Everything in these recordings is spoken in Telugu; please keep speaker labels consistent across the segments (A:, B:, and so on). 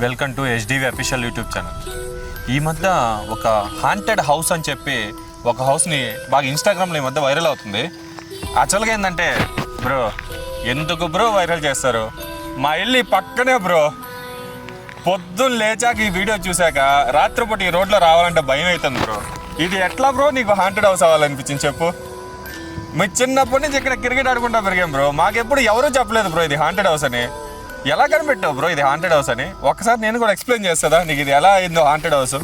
A: Welcome to HDV official YouTube channel. ఈ మధ్య ఒక హాంటెడ్ హౌస్ అని చెప్పి ఒక హౌస్ని బాగా ఇన్స్టాగ్రామ్లో ఈ మధ్య వైరల్ అవుతుంది. యాక్చువల్గా ఏంటంటే బ్రో, ఎందుకు బ్రో వైరల్ చేస్తారు? మా ఇల్లు పక్కనే బ్రో. పొద్దున్న లేచాక ఈ వీడియో చూశాక రాత్రిపూట ఈ రోడ్లో రావాలంటే భయం అవుతుంది బ్రో. ఇది ఎట్లా బ్రో నీకు హాంటెడ్ హౌస్ అవ్వాలనిపించింది చెప్పు? మీ చిన్నప్పటి నుంచి ఇక్కడ క్రికెట్ ఆడుకుంటా పెరిగాం బ్రో. మాకెప్పుడు ఎవరూ చెప్పలేదు బ్రో ఇది హాంటెడ్ హౌస్ అని. ఎలా కనిపెట్టావు బ్రో ఇది హాంటెడ్ హౌస్ అని? ఒకసారి నేను కూడా ఎక్స్ప్లెయిన్ చేస్తుందా నీకు ఇది ఎలా అయిందో haunted house?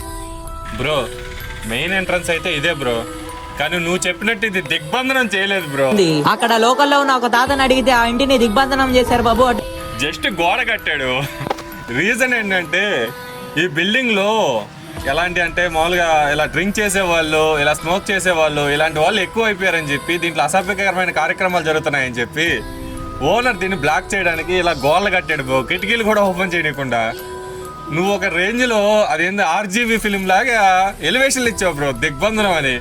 A: Bro main entrance అయితే ఇదే బ్రో, కానీ నువ్వు చెప్పినట్టు ఇది దిగ్బంధనం చేయలేదు బ్రో.
B: అక్కడ లోకల్లో ఉన్న ఒక తాతని అడిగితే ఆ ఇంటిని దిగ్బంధనం చేశారు బాబు.
A: జస్ట్ గోడ కట్టాడు. రీజన్ ఏంటంటే ఈ బిల్డింగ్లో ఎలాంటి అంటే మామూలుగా ఇలా డ్రింక్ చేసేవాళ్ళు, ఇలా స్మోక్ చేసేవాళ్ళు, ఇలాంటి వాళ్ళు ఎక్కువ అయిపోయారని చెప్పి, దీంట్లో అసభ్యకరమైన కార్యక్రమాలు జరుగుతున్నాయని చెప్పి ఓనర్ దీన్ని బ్లాక్ చేయడానికి ఇలా గోడలు కట్టాడు బ్రో. కిటికీలు కూడా ఓపెన్ చేయకుండా నువ్వు ఒక రేంజ్లో అదేంది RGB ఫిలిం లాగా ఎలివేషన్లు ఇచ్చావు బ్రో దిగ్బంధనం అని.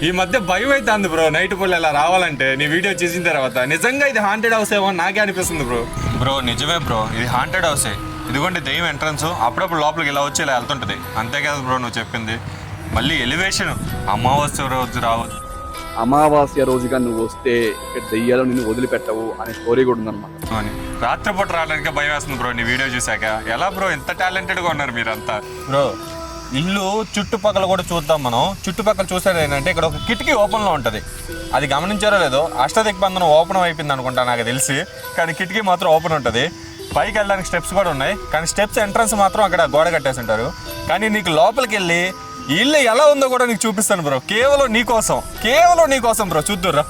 A: ఈ మధ్య భయం అవుతుంది బ్రో నైట్ పూట ఇలా రావాలంటే. నీ వీడియో చేసిన తర్వాత నిజంగా ఇది హాంటెడ్ హౌస్ ఏమో నాకే అనిపిస్తుంది బ్రో. బ్రో నిజమే బ్రో, ఇది హాంటెడ్ హౌసే. ఇదిగోండి దెయ్యం ఎంట్రన్స్. అప్పుడప్పుడు లోపలికి ఇలా వచ్చి ఇలా వెళ్తుంటుంది, అంతే కదా బ్రో నువ్వు చెప్పింది. మళ్ళీ ఎలివేషన్ అమావాస్య రోజు రావద్దు,
C: అమావాస్య రోజుగా నువ్వు వస్తే ఇక్కడ దెయ్యాలు నిన్ను వదిలిపెట్టవు అనే స్టోరీ కూడా ఉందన్నమాట.
A: అని రాత్రిపూట రావడానికి భయం వేస్తుంది బ్రో నీ వీడియో చూసాక. ఎలా బ్రో ఇంత టాలెంటెడ్గా ఉన్నారు మీరంతా? బ్రో ఇల్లు చుట్టుపక్కల కూడా చూద్దాం మనం. చుట్టుపక్కల చూసేది ఏంటంటే ఇక్కడ ఒక కిటికీ ఓపెన్లో ఉంటుంది. అది గమనించారో లేదో, అష్టదిగ్బంధనం ఓపెన్ అయిపోయింది అనుకుంటా నాకు తెలిసి, కానీ కిటికీ మాత్రం ఓపెన్ ఉంటుంది. పైకి వెళ్ళడానికి స్టెప్స్ కూడా ఉన్నాయి, కానీ స్టెప్స్ ఎంట్రన్స్ మాత్రం అక్కడ గోడ కట్టేసి ఉంటారు. కానీ నీకు లోపలికి వెళ్ళి ఇల్లు ఎలా ఉందో కూడా నీకు చూపిస్తాను బ్రో. కేవలం నీకోసం బ్రో. చూద్దురా.